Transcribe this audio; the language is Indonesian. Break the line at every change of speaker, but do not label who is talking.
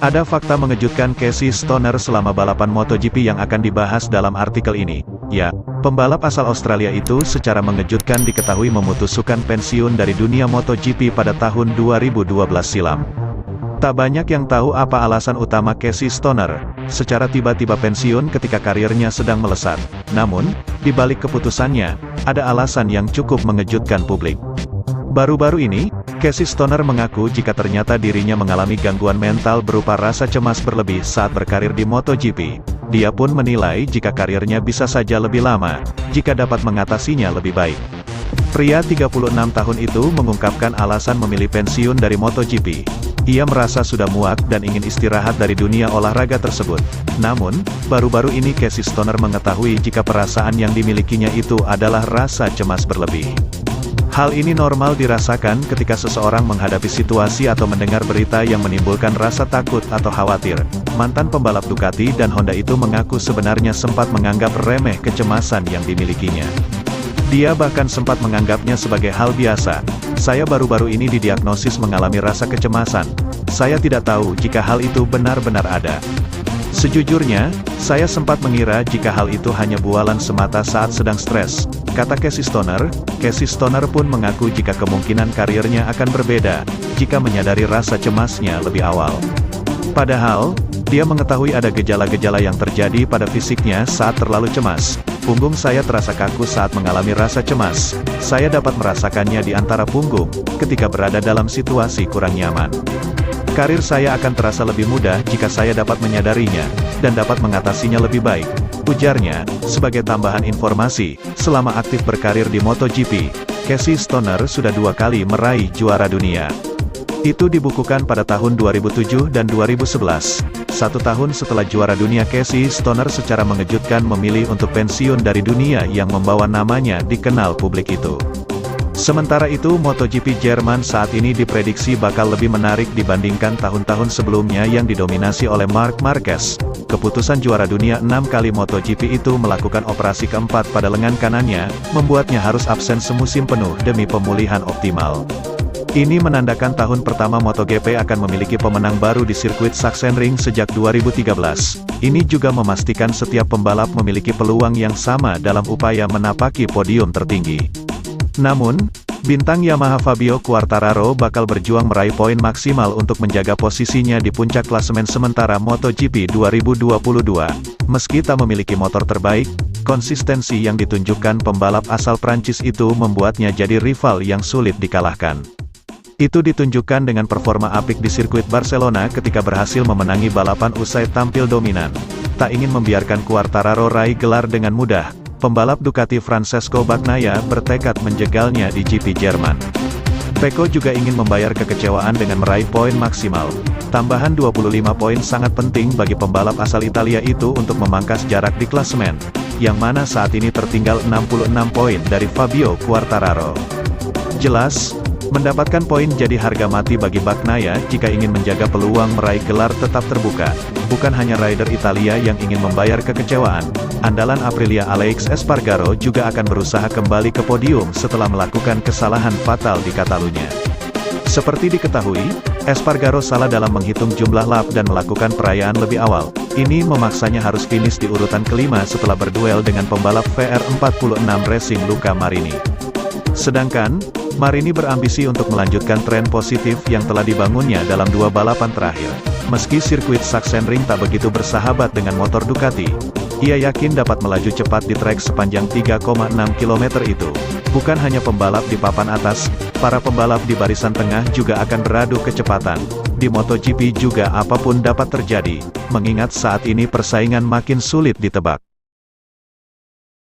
Ada fakta mengejutkan Casey Stoner selama balapan MotoGP yang akan dibahas dalam artikel ini. Ya, pembalap asal Australia itu secara mengejutkan diketahui memutuskan pensiun dari dunia MotoGP pada tahun 2012 silam. Tak banyak yang tahu apa alasan utama Casey Stoner secara tiba-tiba pensiun ketika karirnya sedang melesat. Namun, di balik keputusannya, ada alasan yang cukup mengejutkan publik. Baru-baru ini, Casey Stoner mengaku jika ternyata dirinya mengalami gangguan mental berupa rasa cemas berlebih saat berkarir di MotoGP. Dia pun menilai jika karirnya bisa saja lebih lama, jika dapat mengatasinya lebih baik. Pria 36 tahun itu mengungkapkan alasan memilih pensiun dari MotoGP. Ia merasa sudah muak dan ingin istirahat dari dunia olahraga tersebut. Namun, baru-baru ini Casey Stoner mengetahui jika perasaan yang dimilikinya itu adalah rasa cemas berlebih. Hal ini normal dirasakan ketika seseorang menghadapi situasi atau mendengar berita yang menimbulkan rasa takut atau khawatir. Mantan pembalap Ducati dan Honda itu mengaku sebenarnya sempat menganggap remeh kecemasan yang dimilikinya. Dia bahkan sempat menganggapnya sebagai hal biasa. Saya baru-baru ini didiagnosis mengalami rasa kecemasan. Saya tidak tahu jika hal itu benar-benar ada. Sejujurnya, saya sempat mengira jika hal itu hanya bualan semata saat sedang stres, kata Casey Stoner. Casey Stoner pun mengaku jika kemungkinan karirnya akan berbeda, jika menyadari rasa cemasnya lebih awal. Padahal, dia mengetahui ada gejala-gejala yang terjadi pada fisiknya saat terlalu cemas. Punggung saya terasa kaku saat mengalami rasa cemas. Saya dapat merasakannya di antara punggung, ketika berada dalam situasi kurang nyaman. Karir saya akan terasa lebih mudah jika saya dapat menyadarinya, dan dapat mengatasinya lebih baik, ujarnya. Sebagai tambahan informasi, selama aktif berkarir di MotoGP, Casey Stoner sudah 2 kali meraih juara dunia. Itu dibukukan pada tahun 2007 dan 2011. 1 tahun setelah juara dunia, Casey Stoner secara mengejutkan memilih untuk pensiun dari dunia yang membawa namanya dikenal publik itu. Sementara itu, MotoGP Jerman saat ini diprediksi bakal lebih menarik dibandingkan tahun-tahun sebelumnya yang didominasi oleh Marc Marquez. Keputusan juara dunia 6 kali MotoGP itu melakukan operasi keempat pada lengan kanannya, membuatnya harus absen semusim penuh demi pemulihan optimal. Ini menandakan tahun pertama MotoGP akan memiliki pemenang baru di sirkuit Sachsenring sejak 2013. Ini juga memastikan setiap pembalap memiliki peluang yang sama dalam upaya menapaki podium tertinggi. Namun, bintang Yamaha Fabio Quartararo bakal berjuang meraih poin maksimal untuk menjaga posisinya di puncak klasemen sementara MotoGP 2022. Meski tak memiliki motor terbaik, konsistensi yang ditunjukkan pembalap asal Prancis itu membuatnya jadi rival yang sulit dikalahkan. Itu ditunjukkan dengan performa apik di sirkuit Barcelona ketika berhasil memenangi balapan usai tampil dominan. Tak ingin membiarkan Quartararo raih gelar dengan mudah, pembalap Ducati Francesco Bagnaia bertekad menjegalnya di GP Jerman. Pecco juga ingin membayar kekecewaan dengan meraih poin maksimal. Tambahan 25 poin sangat penting bagi pembalap asal Italia itu untuk memangkas jarak di klasemen, yang mana saat ini tertinggal 66 poin dari Fabio Quartararo. Jelas, mendapatkan poin jadi harga mati bagi Bagnaia jika ingin menjaga peluang meraih gelar tetap terbuka. Bukan hanya rider Italia yang ingin membayar kekecewaan, andalan Aprilia Alex Espargaro juga akan berusaha kembali ke podium setelah melakukan kesalahan fatal di Catalunya. Seperti diketahui, Espargaro salah dalam menghitung jumlah lap dan melakukan perayaan lebih awal. Ini memaksanya harus finish di urutan kelima setelah berduel dengan pembalap VR46 Racing Luca Marini. Sedangkan, Marini berambisi untuk melanjutkan tren positif yang telah dibangunnya dalam 2 balapan terakhir. Meski sirkuit Sachsenring tak begitu bersahabat dengan motor Ducati, ia yakin dapat melaju cepat di trek sepanjang 3,6 km itu. Bukan hanya pembalap di papan atas, para pembalap di barisan tengah juga akan beradu kecepatan. Di MotoGP juga apapun dapat terjadi, mengingat saat ini persaingan makin sulit ditebak.